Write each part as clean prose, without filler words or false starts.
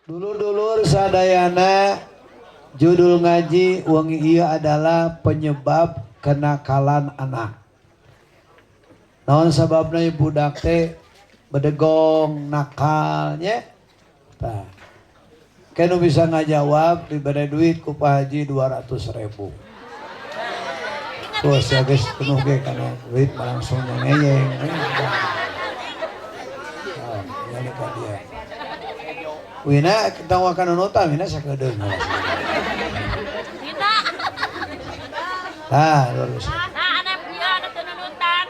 Dulur-dulur sadayana, judul ngaji wangi iya adalah penyebab kenakalan anak. Naon sababna budak teh bedegong nakalnya. Tah. Kenu bisa ngajawab diberi duit ku Pak Haji 200.000. Terus ya guys penuh ge karena duit langsung ngeyeng. Jadi ka dia. Wina kita wakan nonton wina sakedeung. Wina. Lurus. Anak dia anak nonton.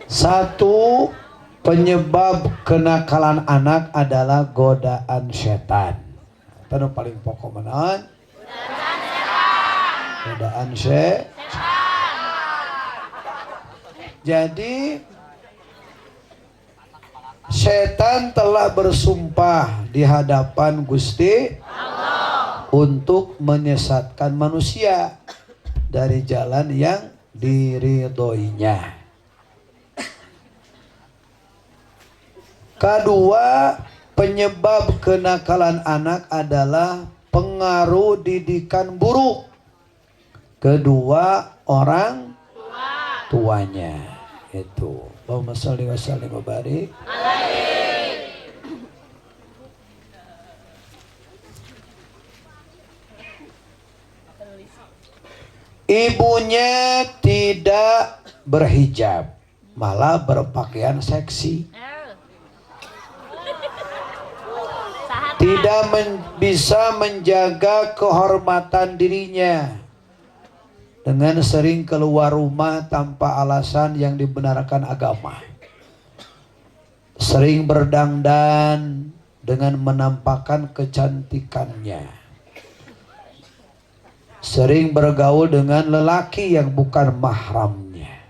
Satu penyebab kenakalan anak adalah godaan setan. Itu paling pokok menaon? Godaan setan. Jadi setan telah bersumpah di hadapan Gusti Allah untuk menyesatkan manusia dari jalan yang diridhoinya. Kedua, penyebab kenakalan anak adalah pengaruh didikan buruk kedua orang tuanya. Itu. Allahumma shalli wa sallim wa barik. Ibunya tidak berhijab, malah berpakaian seksi. Tidak bisa menjaga kehormatan dirinya dengan sering keluar rumah tanpa alasan yang dibenarkan agama. Sering berdangdan dengan menampakkan kecantikannya. Sering bergaul dengan lelaki yang bukan mahramnya.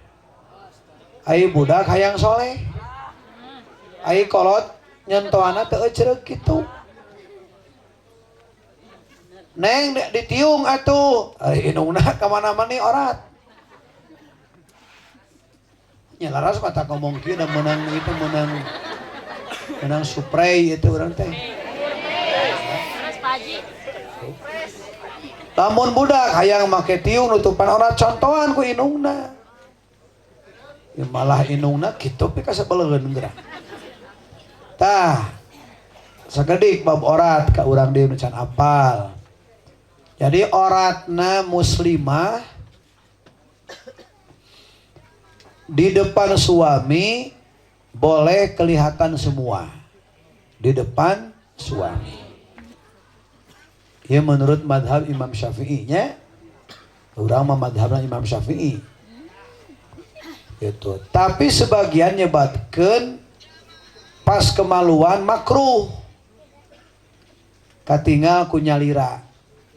Ai budak hayang soleh. Ai kolot nyentuhana teu ceureuh kitu. Neng ditiung atuh, inungna kemana-mana orat. Nyalaras mata ngomong kieu dan menang itu menang spray itu orang teh. Lamun budak hayang make tiung nutupan orat contohan ku inungna. Ya malah inungna kitu pe kasebeleun geura. Tah, sagedik bab orat ka urang deui nu can apal. Jadi oratna muslimah di depan suami boleh kelihatan semua. Di depan suami. Ya menurut madhab Imam Syafi'i-nya. Urang mah madhabna Imam Syafi'i. Gitu. Tapi sebagian nyebatkeun pas kemaluan makruh. Katingal ku nyalira.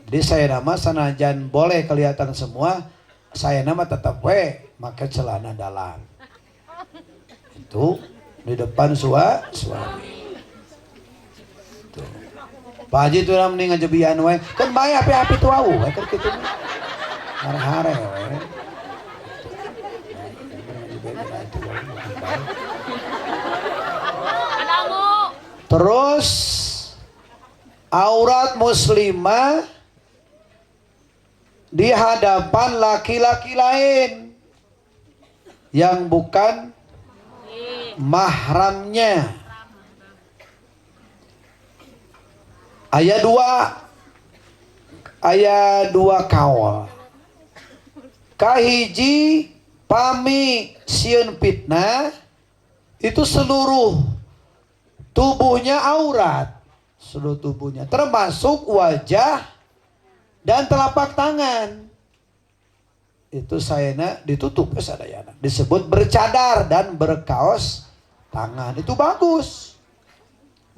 Jadi saya nama sanajan boleh kelihatan semua, saya nama tetap make celana dalam. Itu di depan suami. Tuh. Pak Haji tuh namanya ngajebian we, kan bae api-api tuh au, kan kitu. Hare-hare we. Terus aurat muslimah di hadapan laki-laki lain yang bukan mahramnya. Ayat 2 kaul. Kahiji pami sieun fitnah itu seluruh tubuhnya aurat, seluruh tubuhnya termasuk wajah dan telapak tangan. Itu sayana ditutup ke sadayana. Disebut bercadar dan berkaos tangan. Itu bagus.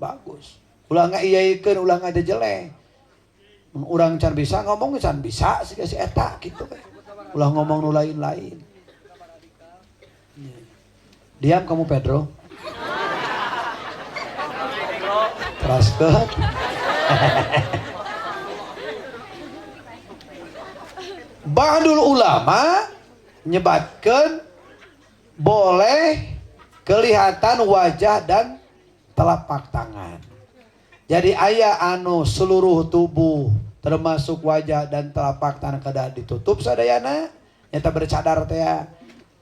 Bagus. Ulang iyaikeun ulang ada jelek. Urang can bisa ngomong can bisa si eta gitu. Ulah ngomong nu lain-lain. Diam kamu Pedro. Teraskeun. Ba'dul ulama nyebatkeun boleh kelihatan wajah dan telapak tangan. Jadi aya anu seluruh tubuh termasuk wajah dan telapak tangan kedah ditutup sadayana nyata bercadar teh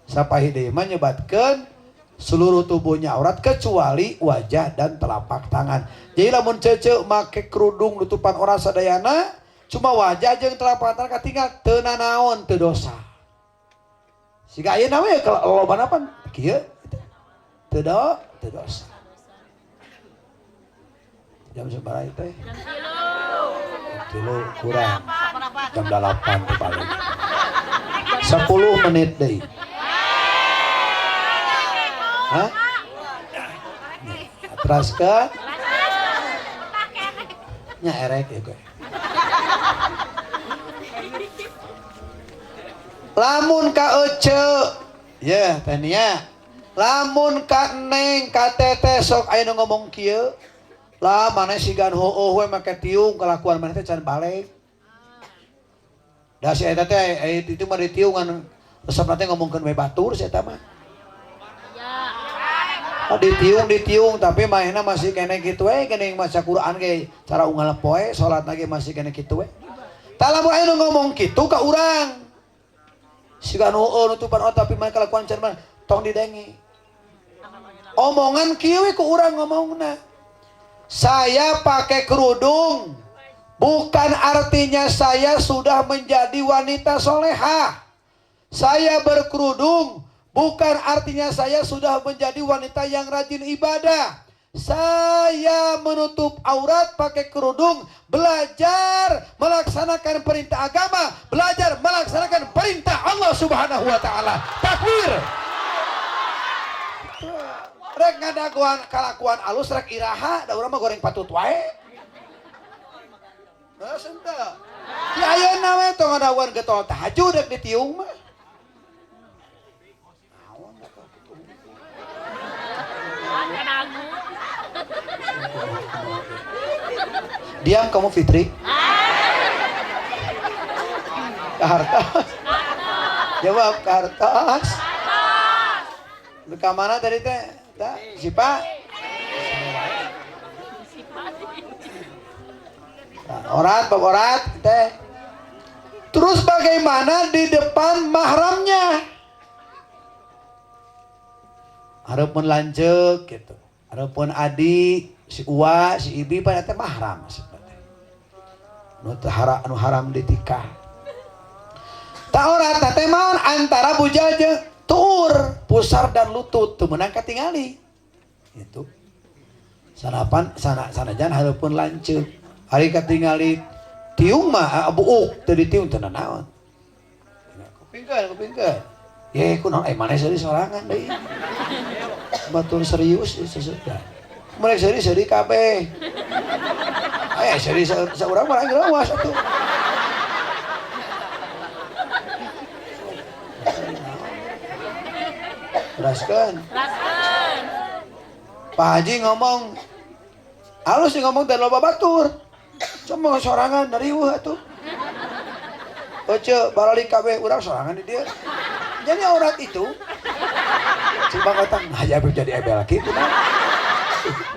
sapahi deui mah nyebatkeun seluruh tubuhnya aurat kecuali wajah dan telapak tangan. Jadi lamun cece make kerudung nutupan orang sadayana cuma wajah jeung telapak tangan katinggal teu nanaon teu dosa. Siga ayeuna we lobana pan kieu teu dosa. Jam sabaraha teh? Jam 3 kurang. Jam 8 teh paling. 10 menit deui. Hah? Teraskeun? Nya erek ya gue. Lamun ka ece, ya tania. Lamun ka neng ka teteh sok aya nu ngomong kieu. Lah maneh sigan heueuh we make tiung kalakuan maneh teh can balik. Da si eta teh itu mah ditiungan resep teh ngomongkeun we batur si eta mah. Ditiung tapi mainnya masih kene gitu we kene maca Quran ge cara unggal poe salat lagi masih kene gitu we. Tah lamun aya nu ngomong kitu ka urang. Siga heueuh nutupan otak tapi mah kalakuan can mah tong didengi. Omongan kieu we ku urang ngomongna. Saya pakai kerudung bukan artinya saya sudah menjadi wanita solehah. Saya berkerudung bukan artinya saya sudah menjadi wanita yang rajin ibadah. Saya menutup aurat pakai kerudung, belajar melaksanakan perintah agama, belajar melaksanakan perintah Allah Subhanahu wa taala. Takbir. Rek ngadaguan kalakuan alus rek iraha, da urang mah goreng patut wae. Heus henteu. Di ayeuna we tong ngadaguan getol tahajud rek ditiung mah. Diam kamu Fitri. Kartas. Jawab kartas. Ke mana tadi teh? Tah, sipa. Orat, bab orat teh. Terus bagaimana di depan mahramnya? Hareupeun lanceuk gitu. Hareupeun adik, si Uwa, si Ibi pada teh mahram maksudna teh. Nu haram ditikah. Tah orat teh maon antara bujal jeung tuur, pusar dan lutut teu meunang katingali. Itu. Sanajan hareupeun lanceuk. Ari katingali tiung mah buuk teu ditiung teu naon. Kupingkeun. Ye kunaon maneh seuri sorangan deui. Batur serius sesudah. Mereka seri kabeh. Seri saurang mah ngerawas atuh. Teraskeun. Pak Haji ngomong halus sih ngomong dan loba batur. Cuma sorangan dari atuh. Oce baralik kabeh urang sorangan di dieu. Jadi aurat itu coba kata aja jadi ebel gitu nah.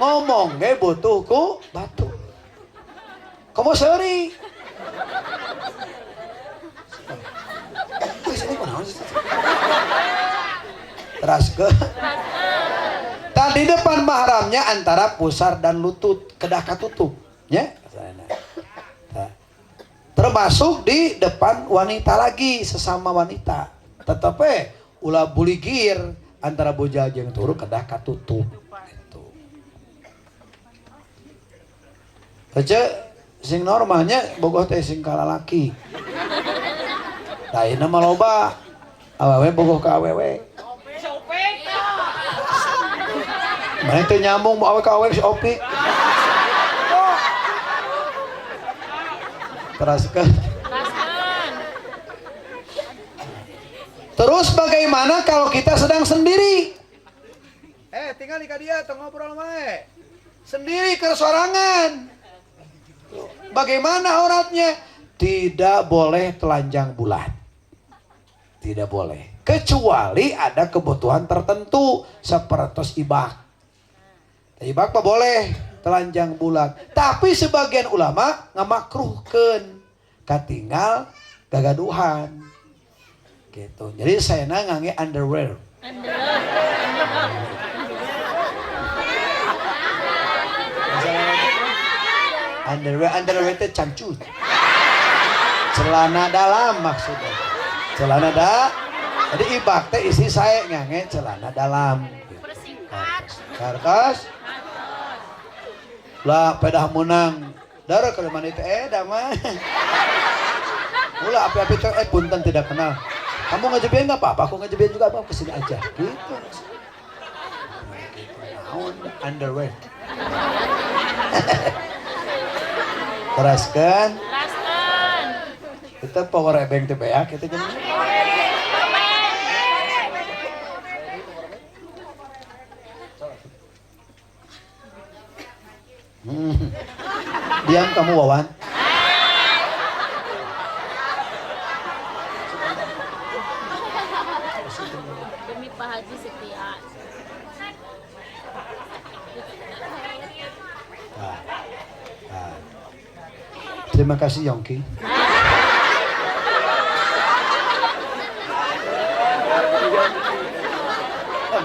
Ngomong ge butuh ku batu. Kamu seuri. Teraskeun. Tadi depan mahramnya antara pusar dan lutut kedah katutup, ya. Termasuk di depan wanita lagi sesama wanita. Tetep ulah buligir antara bojal jeung turu kedah katutup. Gitu. Aja sing normalnya bogoh teh sing kalalaki. Da ieu mah loba awewe bogoh ka awewe. Mana teh nyambung awewe ka awewe si Opi. Teraskeun. Terus bagaimana kalau kita sedang sendiri? Tinggal di dia tong ngobrol wae. Sendiri kesorangan. Bagaimana auratnya? Tidak boleh telanjang bulat. Tidak boleh. kecuali ada kebutuhan tertentu seperti ibak. Ibak mah boleh telanjang bulan, tapi sebagian ulama ngamakruhkeun katinggal gagaduhan gitu. Jadi saya ngangge underwear. Underwear itu cancut. Celana dalam maksudnya. Celana jadi ibak teh isi saya ngangge celana dalam. Kartos. Lah pedah menang. Darah kalau mana itu damai. Mula api-api teh punten tidak kenal. Kamu ngejebin enggak apa-apa, aku ngejebin juga apa kesini aja. Gitu. Underwear. Teraskan. Kita power ebeng teh beak kita jeung. Diam kamu Wawan. Demi Pak Haji setia. Terima kasih Yongki.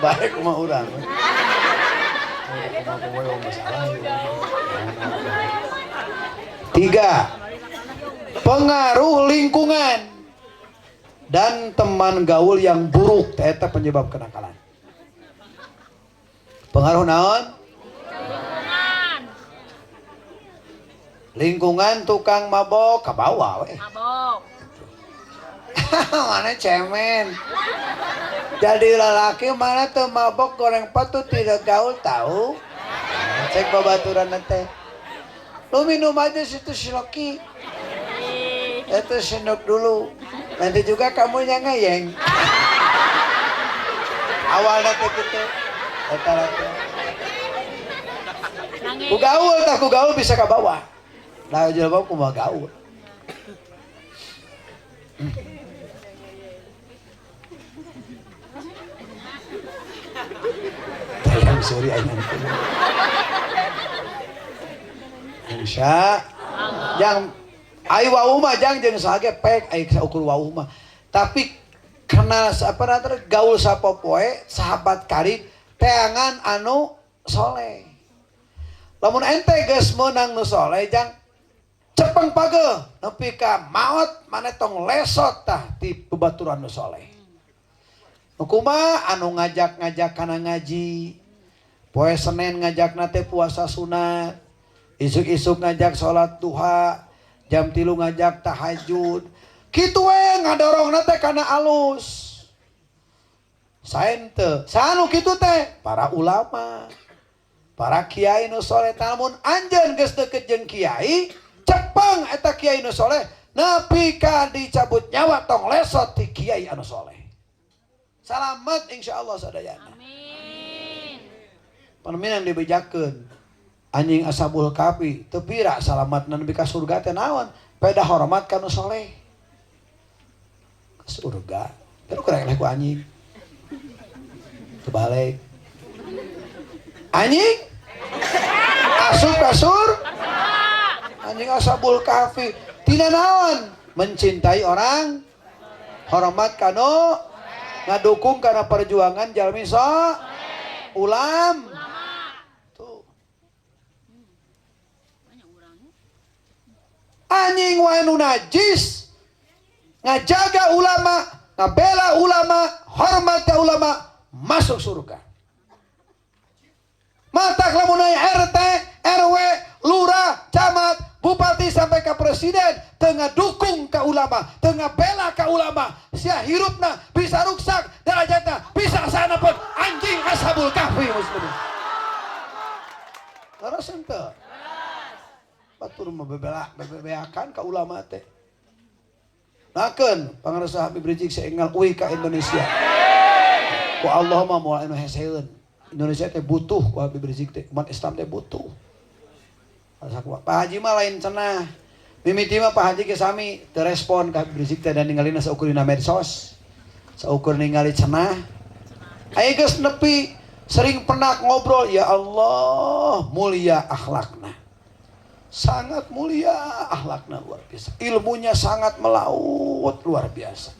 Baik mah urang. Tiga, pengaruh lingkungan dan teman gaul yang buruk eta penyebab kenakalan. Pengaruh naon? Lingkungan tukang mabok ke bawah we. Mabok. Mana cemen. Jadi lelaki mana tuh mabok goreng patut tidak gaul tahu. Cek babaturan nanti. Lu minum aja situ siloki. Itu sinuk dulu. Nanti juga kamu yang ngeyeng. Awalnya tuh gitu. Rata-rata. Ku gaul bisa ke bawah. Nah jawab aku mau gaul. Tayang suri aing. Insya yang ai wau mah jang jeung sage pek ai ukur wau mah. Tapi kenal apa nanti gaul sapopoe sahabat karib teangan anu soleh. Lamun ente geus meunang nu soleh jang cepeng pageuh nepi ka maot mane tong lesot tah ti babaturan nu soleh. Nu kumaha anu ngajak-ngajak kana ngaji. Poe Senin ngajakna teh puasa sunat. Isuk-isuk ngajak sholat duha. Jam 3 ngajak tahajud. Kitu we ngadorongna teh kana alus. Saen teu. Sanu kitu teh para ulama. Para kiai nu soleh namun anjeun geus deukeut jeung kiai cepeng eta kiai nu soleh nepi ka dicabut nyawa tong lesot ti kiai anu soleh. Salamet insyaallah sadayana. Amin. Paminan dibejakeun anjing ashabul kahfi teu pira salamatna nepi ka surga teh naon? Peda hormat ka nu soleh. Ka surga. Kan kurang eleh ku anjing. Terbalik. Anjing asup kasur anjing ashabul kahfi tina naon mencintai orang hormat kanu ngadukung karena perjuangan jalmi ulam tuh anjing wae nu najis ngajaga ulama ngabela ulama hormat ka ulama masuk surga. Matak lamun aya RT, RW, lurah, camat, bupati sampai ke presiden tengah dukung ke ulama, tengah bela ke ulama, sia hirupna bisa ruksak, derajatna bisa sana pun anjing ashabul kahfi muslimin. Terus ente. Batur bebeakan ke ulama teh. Nakeun pangarasa Habib Rizik saenggal uih ka Indonesia. Ku Allah mah moal anu heseun. Indonesia teh butuh ku Habib Rizik teh, umat Islam teh butuh. Pak Haji mah lain cenah. Mimiti mah Pak Haji ge sami teu respon ka Habib Rizik teh dan ninggalina saukurina medsos. Saukur ningali cenah. Aya geus nepi sering pernah ngobrol, ya Allah, mulia akhlakna. Sangat mulia akhlakna, luar biasa. Ilmunya sangat melaut, luar biasa.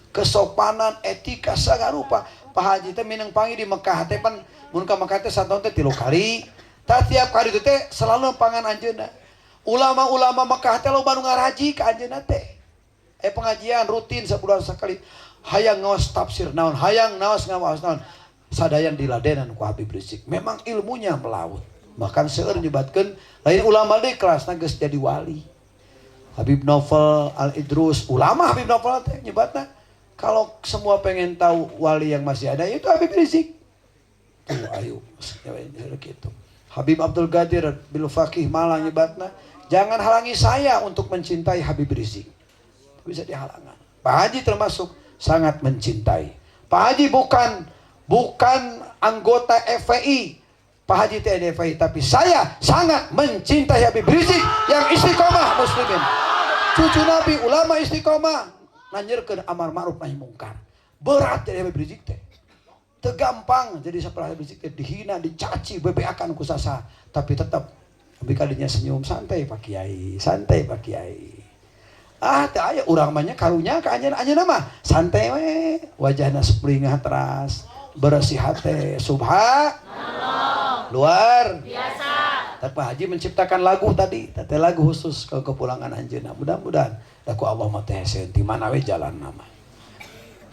Kesopanan, etika sagarupa. Pak Haji teh minang pangi di Mekah teh pan mun ka Mekah teh satahun teh 3 kali. Tah tiap kali itu teh selalu pangan anjeunna. Ulama-ulama Mekah teh loba nu ngaraji ka anjeunna teh. Pengajian rutin sebulan sekali. Hayang ngaos tafsir naon, hayang ngaos naon. Sadayan diladenan ku Habib Rizik. Memang ilmunya melaut. Bahkan seueur nyebatkeun lain ulama deui kelasna geus jadi wali. Habib Novel Al-Idrus, ulama Habib Novel teh nyebatna. Kalau semua pengen tahu wali yang masih ada, itu Habib Rizik. Tuh, ayo, gitu. Habib Abdul Qadir Bil Faqih Malang nyebatna, jangan halangi saya untuk mencintai Habib Rizik. Bisa dihalangan. Pak Haji termasuk sangat mencintai. Pak Haji bukan anggota FPI. Pak Haji TNI FPI, tapi saya sangat mencintai Habib Rizik yang istiqomah muslimin. Cucu Nabi, ulama istiqomah. Nanyerkeun amar ma'ruf nahi mungkar. Berat jadi Habib Rizik teh. Teu gampang jadi saperah Habib Rizik teh dihina, dicaci, bebeakan ku sasa, tapi tetap abi kadinya senyum, santai Pak Kiai, santai Pak Kiai. Teu aya urang mah nya karunya ka anjeunna mah santai we, wajahna springah teras, bersih hate, subhanallah. Luar biasa. Tapi Haji menciptakan lagu tadi, teh lagu khusus ke kepulangan anjeunna. Mudah-mudahan da ku Allah mah teh hese ti mana we jalan nama.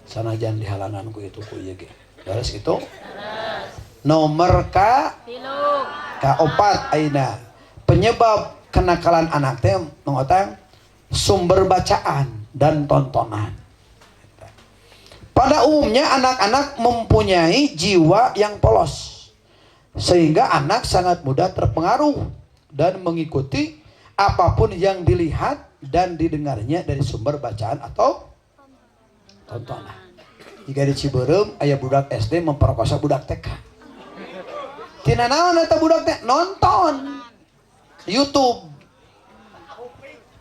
Sanajan dihalangan ku itu ku ieu ge. Beres itu? Beres. Nomor ka-4 ayeuna. Penyebab kenakalan anak teh mengotang sumber bacaan dan tontonan. Pada umumnya anak-anak mempunyai jiwa yang polos. Sehingga anak sangat mudah terpengaruh dan mengikuti apapun yang dilihat dan didengarnya dari sumber bacaan atau tontonan. Jika di Ciberem aya budak SD memperkosa budak TK. Tina naon eta budak teh nonton YouTube.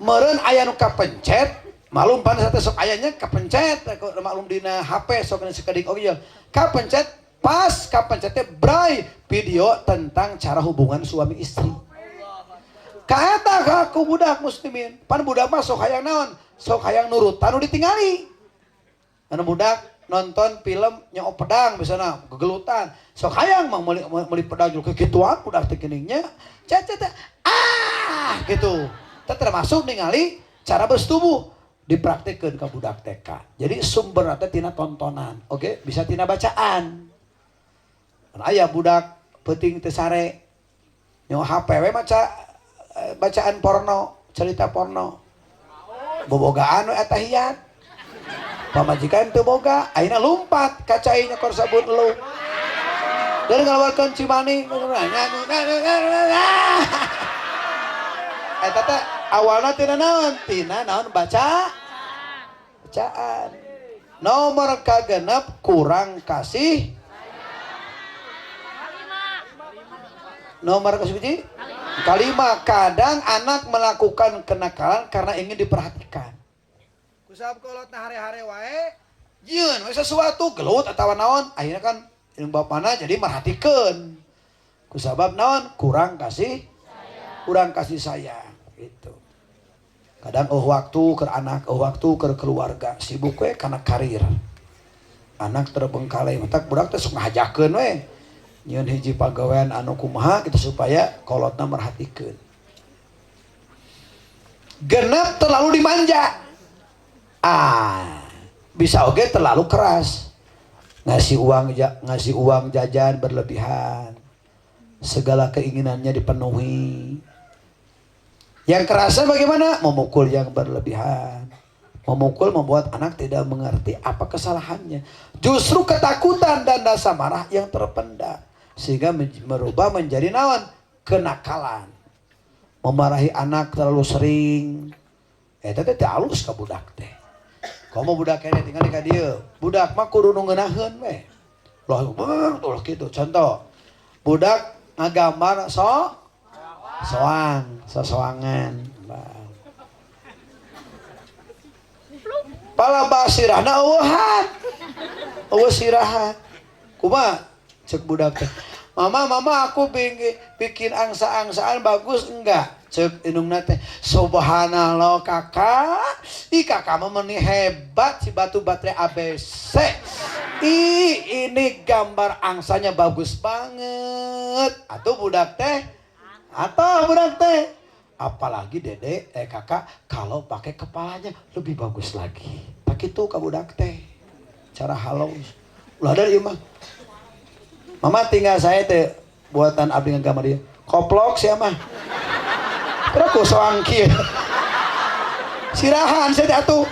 Meureun aya nu kapencet, malum pan teh sok ayanya kapencet, malum dina HP sok sakedik oge kapencet. Pas kapencet teh bray video tentang cara hubungan suami istri. Kaeta ka ku budak muslimin. Pan budak mah sok hayang naon? Sok hayang nurut anu ditingali. Anu budak nonton film nyaho pedang misalna gegelutan. Sok hayang mah meuli pedang juga kituan budak teh geuning nya. Cecet gitu. Teh termasuk ningali cara bersetubuh dipraktikkeun ka budak TK. Jadi sumber teh tina tontonan, oke? Bisa tina bacaan. Aya budak peuting teu sare nyaho HP we maca bacaan porno, cerita porno. Bobogaan we atahiyat. Pamajikan teu boga, ayeuna lumpat ka cai nyokor sabun elu. Dan ngalawarkeun cimani. Eta teh awalna tina naon? Tina naon bacaan. Nomor kagenep kurang kasih. Nomor ke-7 kelima, kadang anak melakukan kenakalan karena ingin diperhatikan. Kusab kolotna hare-hare wae, jieun we sesuatu gelut atawa naon, akhirnya kan jeung bapana jadi merhatikeun. Kusabab naon? Kurang kasih sayang gitu. Kadang waktu ke anak, waktu ke keluarga, sibuk we kana karir. Anak terbengkalai, matak budak teh sok ngahajakeun we. Nyeun hiji pagawean anu kumaha gitu supaya kolotna merhatikeun. Genep terlalu dimanja. Bisa oge terlalu keras. Ngasih uang jajan berlebihan. Segala keinginannya dipenuhi. Yang kerasnya bagaimana? Memukul yang berlebihan. Memukul membuat anak tidak mengerti apa kesalahannya. Justru ketakutan dan rasa marah yang terpendam. Sehingga merubah menjadi naon? Kenakalan. Memarahi anak terlalu sering. Eta teh halus ka budak teh. Komo budak kene tinggal di ka dieu. Budak mah kudu nu ngeunaheun we. Loh kitu contoh. Budak ngagambar sosoangan. Palaba sirahna eueuhan. Eueuh sirahan. Kumaha cek budak teh. Mama aku bikin angsa-angsaan bagus enggak? Cek indungna teh. Subhanallah kakak. Kakak mah meuni hebat si batu baterai ABC. Ini gambar angsanya bagus banget. Atuh budak teh. Apalagi dede kakak kalau pakai kepalanya lebih bagus lagi. Tak itu ka budak teh. Cara halus. Ulah dari mah. Mama tinggal saya teh buatan abdi ngagama dia. Koplok sia mah. Terus ku soang kieu. Sirahan saya teh atuh.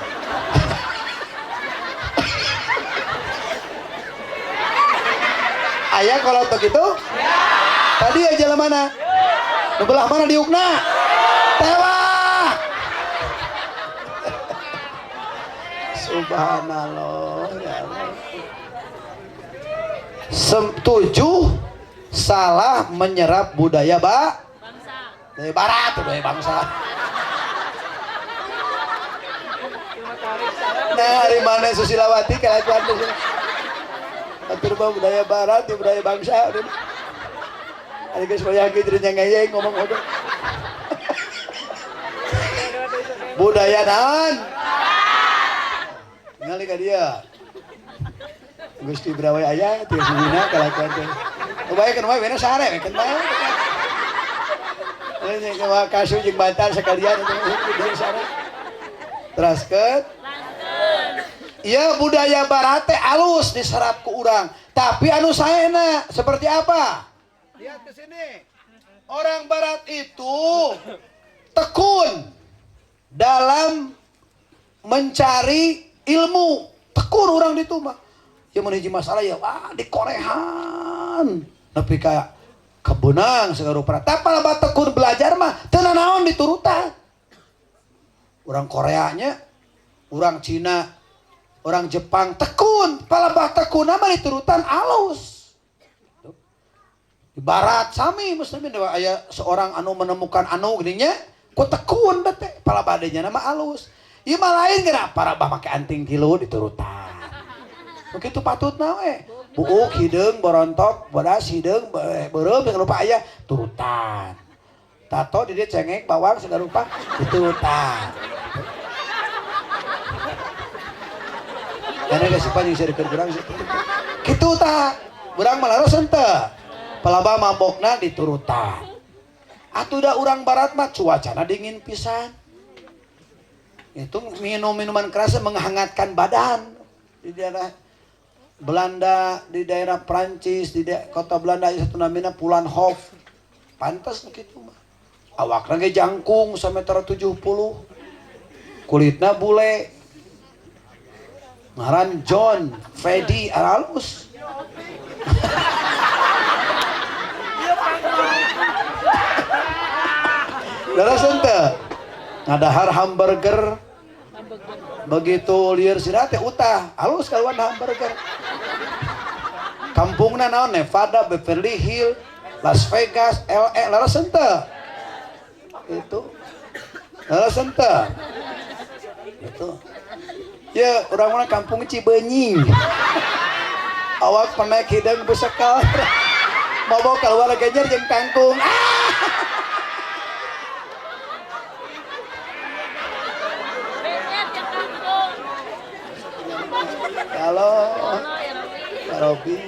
Aya kalau begitu? Tadi aja jalan mana? Belah mana diukna? Tewah. Subhanallah ya Allah. 7 salah menyerap budaya Bangsa. dari barat, budaya bangsa. Nah, hari mana Susilawati kelakuan itu? Atur budaya barat, ya budaya bangsa. Ada guys banyak gitu ngeyeng ngomong udah. Budaya naon? Ningali ka dia. Gusti Brawai aya tieu sudina kalakuan teh. Bae kan wae bener sare we kan bae. Ini ke kasu jeung bantal sekalian itu dia sare. Teraskeun. Iya budaya barat teh alus diserap ku urang, tapi anu saena seperti apa? Lihat ke sini. Orang barat itu tekun dalam mencari ilmu. Tekun orang itu mah. Ya mun hiji masalah ya wah di Koreaan. Nepi ka kebenang segala rupa. Tapi lamun tekun belajar mah teu naon diturutan. Orang Koreanya, orang Cina, orang Jepang tekun, palabah tekun mah diturutan alus. Di barat sami muslimin aya seorang anu menemukan anu geuning ku tekun da teh palabah deuna nama alus. Ieu mah lain geura parabah make anting kilu diturutan. Begitu patutna we. Buuk hideung borontok, bodas hideung beureum segala rupa aya turutan. Tato di dieu cengek bawang segala rupa diturutan. Karena gak siapa yang bisa dikerjurang gitu tak urang malaros ente pelaba mabokna diturutan atuh da urang barat mah cuacana dingin pisan itu minuman keras menghangatkan badan di daerah Belanda, di daerah Prancis, di kota Belanda satu namanya Pulanhof pantas begitu mah awakna ge jangkung sameter 70 kulitna bule ngaran John Freddy alus. Daras ente ngadahar hamburger begitu lieur sira teh utah alus kaluan hamburger. Kampungna naon Nevada, Beverly Hills, Las Vegas, LA laras ente. Itu laras ente. Itu ya orang mana kampung Cibenying awak pernah hidang besekal mau bawa keluar genyer jeung kangkung halo Robi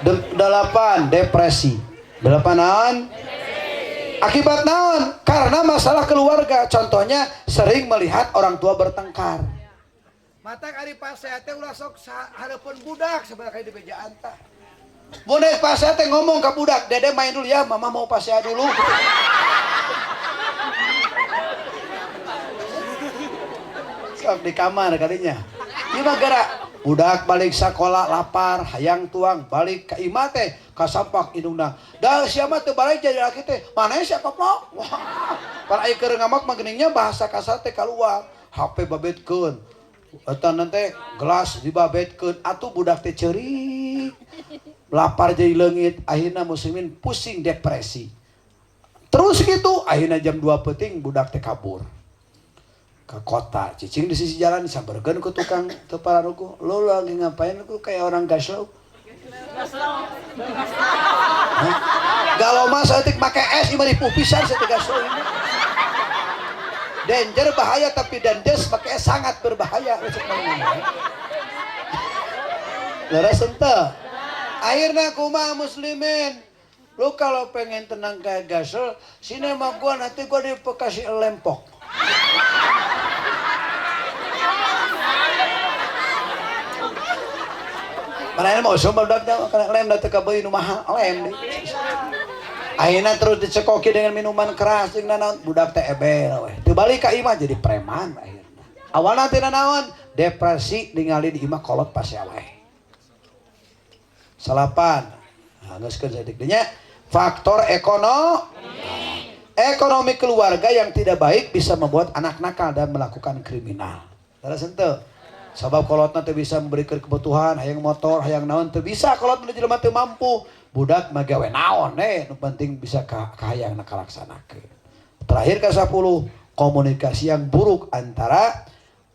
8 depresi 8 naon akibat naon? Karena masalah keluarga. Contohnya sering melihat orang tua bertengkar. Mata kali pas saya teh ulah sok hareupeun budak sebenarnya kali di bejaan tah. Mun pas saya teh ngomong ke budak, "Dede main dulu ya, mama mau pas saya dulu." Sok di kamar kalinya. Ieu mah gara budak balik sekolah lapar, hayang tuang balik ke imah teh kasampak indungna. Da sia mah teu balik jadi laki teh. Mana sia koplok? Wah. Para ai keur ngamak mah geuningnya bahasa kasar teh kaluar. HP babetkeun. Eta nanti gelas dibabetkeun atuh budak teh ceurik. Lapar jadi leungit, akhirna muslimin pusing depresi. Terus gitu, akhirnya jam 2 peting budak teh kabur ke kota. Cicing di sisi jalan disamperkeun ku tukang teu pararuku. Lo lagi ngapain? Aku kayak orang gaslow. Galau mah saeutik make es imah dipupisan saeutik gaslow ini. Danger bahaya tapi dandes make es sangat berbahaya. Leres henteu. Akhirnya kumaha muslimin. Lu kalau pengen tenang kayak gasel, sini sama gua nanti gua dikasih lempok. Karena mau sumpah budak karena lem datang ke bayi nu mahal lem deh. Akhirnya terus dicekoki dengan minuman keras jeung nanaon budak teh ebel we. Teu balik ka imah jadi preman akhirnya. Awalna teh nanaon depresi ningali di imah kolot pasea wae. Salapan. Nah, geus saeutik dinya faktor ekonomi keluarga yang tidak baik bisa membuat anak nakal dan melakukan kriminal. Terus henteu. Sabab kolotna teu bisa memberikan kebutuhan, hayang motor, hayang naon teu bisa kolot nu jelema teu mampu. Budak mah gawe naon nu penting bisa kahayang nakalaksanakeun. Terakhir ke 10, komunikasi yang buruk antara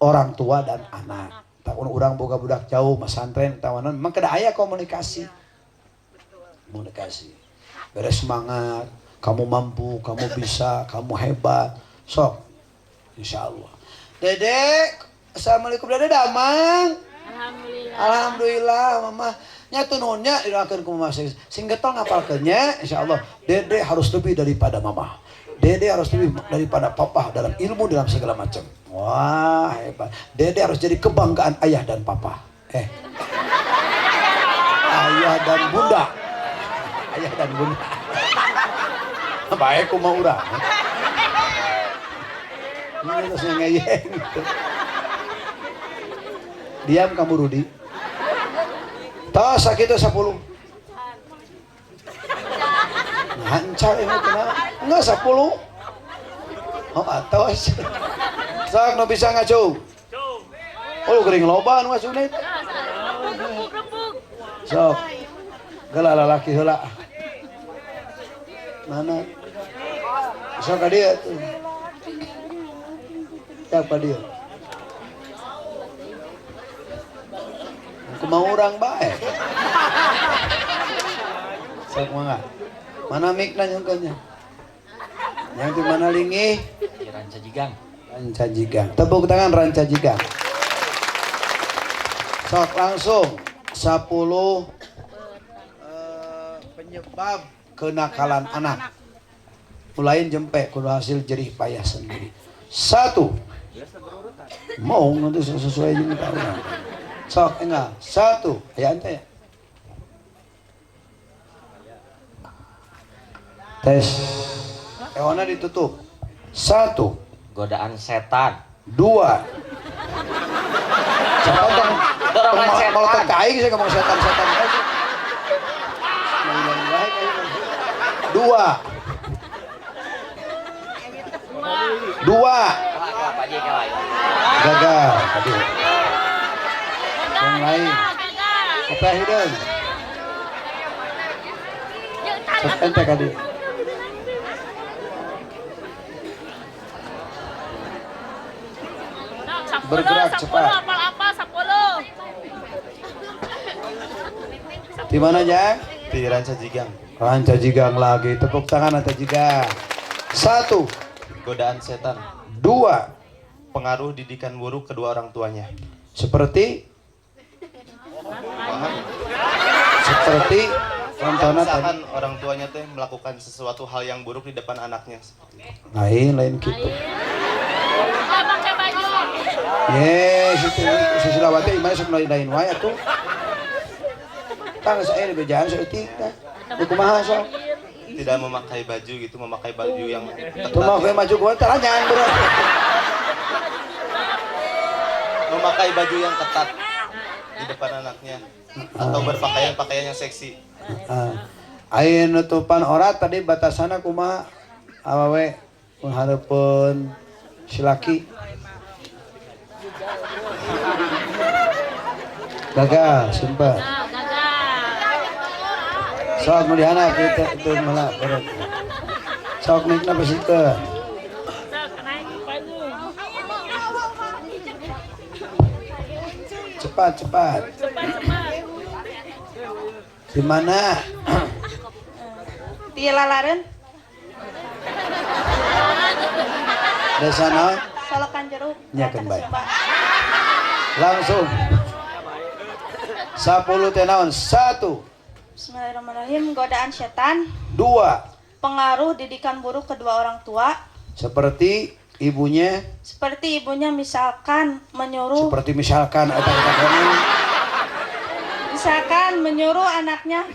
orang tua dan anak. Takun urang boga budak jauh pesantren tawanan memang kada aya komunikasi. Komunikasi. Beres semangat, kamu mampu, kamu bisa, kamu hebat. Sok. Insyaallah. Dedek, assalamualaikum Dede damang. Alhamdulillah. Alhamdulillah mama. Nya tununnya didoakeun ku mama sing getol ngapalkeun nya insyaallah. Dede harus lebih daripada mama. Dede harus lebih daripada papa dalam ilmu dalam segala macam. Wah, hebat. Dede harus jadi kebanggaan ayah dan papa. Ayah dan bunda. Ayah dan bunda. Baik kumaha urang. Ini terus ngeyeng. Diam kamu Rudi. Tos sakitu 10. Lancar ini kenapa? Enggak 10. Oh atos. Sok nu bisa ngacung. Oh gering loba nu ngacungna itu. Sok. Geula lalaki heula. Mana? Sok ka dieu tuh. Siapa dia? Kumaha urang bae. Sok mangga. Mana mikna nyungkeunnya? Yang di mana lingi? Di Ranca Jigang. Ranca Jigang. Tepuk tangan Ranca Jigang. Sok langsung 10 penyebab kenakalan anak. Mulai jempe kudu hasil jerih payah sendiri. 1. Mau nanti sesuai jeung tahu. Sok enggak. 1. Aya ente ya. Tes. Ewana ditutup. 1. Godaan setan. 2. Setan Dorongan setan. mau terkaing saya ngomong setan-setan. 2. 2. Gagal tadi. Yang lain. Apa hideung? Ente kadi. Bergerak cepat. Apa 10. Di mana Jang? Di Ranca Jigang. Ranca Jigang lagi. Tepuk tangan Ranca Jigang. 1. Godaan setan. 2. Pengaruh didikan buruk kedua orang tuanya. Seperti contohnya tadi. Misalkan orang tuanya teh melakukan sesuatu hal yang buruk di depan anaknya. Lain gitu. Nggak pakai baju. Yes, itu Susilawati imane sok lain wae atuh. Tang saya di bejaan saeutik tah. Kumaha sok? Tidak memakai baju gitu, memakai baju yang Kumaha ketat. ge maju gua tah nyaan berat. Memakai baju yang ketat di depan anaknya atau berpakaian yang seksi. Aya nutupan orat tadi batasana kumaha awewe mun hareupeun si laki. Gagal, sumpah. Gagal. Sok mulihana kita itu malah berat. Sok nikna bersihkan. Cepat. Di mana? Di Lalaren, Desa naon? Solokan Jeruk. Nyakeun bae. Sumba. Langsung. 10 teh naon? 1, Bismillahirrahmanirrahim. Godaan setan, 2. pengaruh didikan buruk kedua orang tua, Seperti ibunya, seperti ibunya misalkan menyuruh misalkan menyuruh anaknya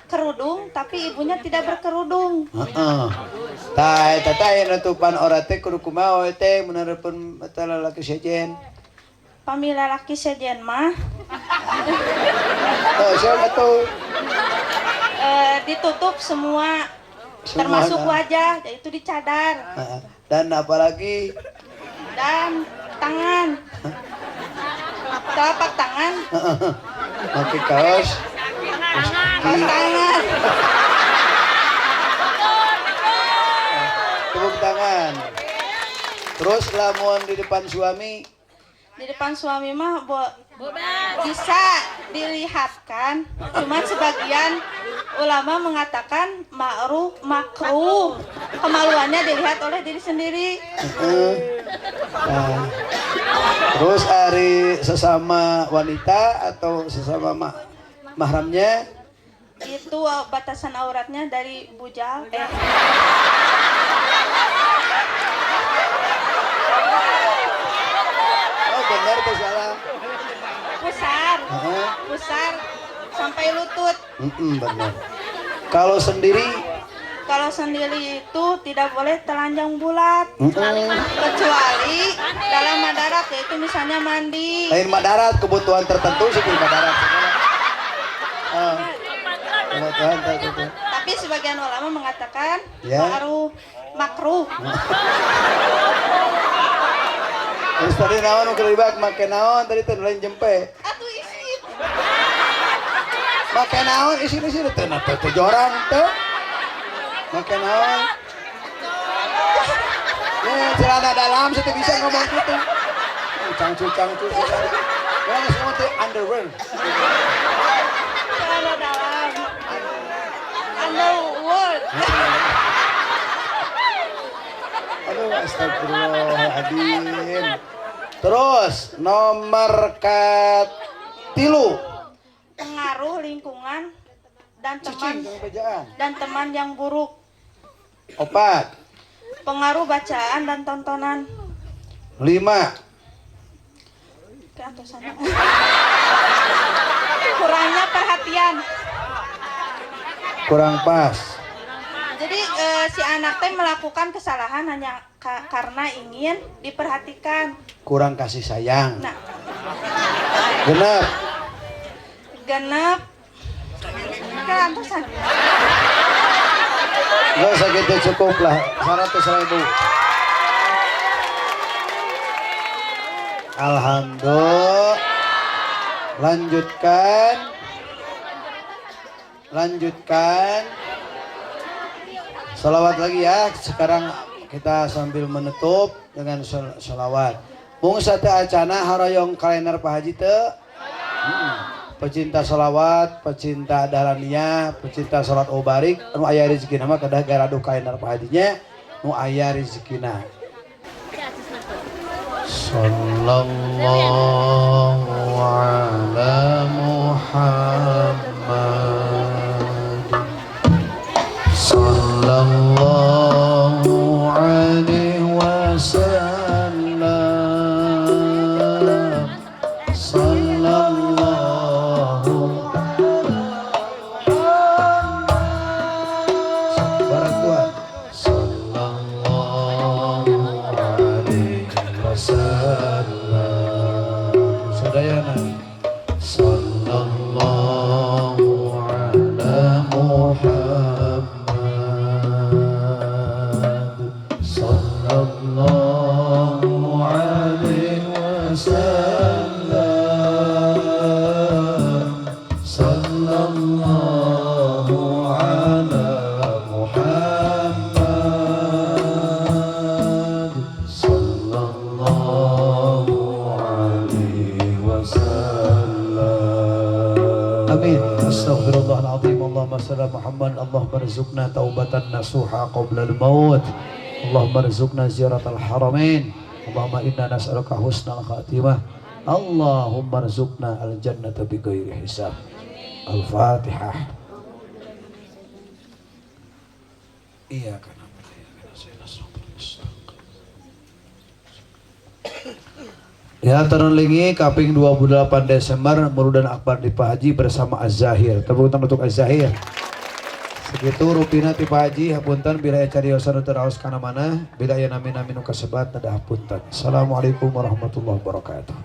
kerudung tapi ibunya tidak berkerudung. heeh. Tah eta teh nutupan ora teh kudu kumaha we teh mun hareupeun eta lalaki sejen. Pami lalaki sejen mah Sok atuh. ditutup semua termasuk wajah, yaitu dicadar Heeh. Dan apalagi dan tangan, telapak tangan, pakai kaos kaos tangan, tepuk tangan. Terus lamun di depan suami di depan suami mah bisa dilihatkan, cuman sebagian ulama mengatakan makruh, kemaluannya dilihat oleh diri sendiri. Nah, terus hari sesama wanita atau sesama mahramnya Itu batasan auratnya dari bujal. Oh benar tuh salah. Pusar sampai lutut. Benar. Kalau sendiri itu tidak boleh telanjang bulat, kecuali dalam madarat, yaitu misalnya mandi. lain madarat kebutuhan tertentu sih madarat. Kebutuhan tertentu. Tapi sebagian ulama mengatakan Ya. makruh. Terus tadi naon kelibak make naon tadi teh lain jempe. Atuh isi. Make naon isi-isi teh na teh jorang teh. Make naon? Ya celana dalam sih bisa ngomong gitu. Cangcu. Ya semua teh underwear. Celana dalam. Underworld. Aduh astagfirullahaladzim. Terus nomor katilu. Pengaruh lingkungan dan Cicing teman yang buruk. 4. Pengaruh bacaan dan tontonan. 5. Ke atas sana. Kurangnya perhatian. Kurang pas. Jadi si anak teh melakukan kesalahan hanya karena ingin diperhatikan. Kurang kasih sayang. Nah, genep. Ke atas sana. Gak usah gitu cukup lah 100.000. Alhamdulillah. Lanjutkan. Salawat lagi ya. Sekarang kita sambil menutup dengan salawat. Bung sate acana haroyong kalender Pak Haji teu. Pecinta salawat, pecinta dalaniyah, pecinta salat obarik, nu aya rezekina mah kedah garaduh kalender Pak Hajinya, nu aya rezekina. Sallallahu ala Muhammad. Sallallahu alaihi wasallam. Sallallahu barang Tuhan. Sallallahu alaihi wasallam. Sadayana. Sallallahu ala Muhammad. Sallallahu alaihi wasallam. Sallallahu ala Muhammad. العظيم اللهم صل على محمد اللهم ارزقنا توبة نصوحا قبل الموت اللهم ارزقنا زيارة الحرمين اللهم إنا نسألك حسن الخاتمة اللهم ارزقنا الجنة بغير حساب. الفاتحة. إياك نعبد وإياك نستعين. Ya terlingi kaping 28 Desember Murudan Akbar di Pak Haji bersama Az-Zahir. Tepuk tangan untuk Az-Zahir. Segitu rupina ti Pak Haji hapunten bila cariosan teu raos kana mana bila aya nami-nami nu kasebat nada hapunten. Assalamualaikum warahmatullahi wabarakatuh.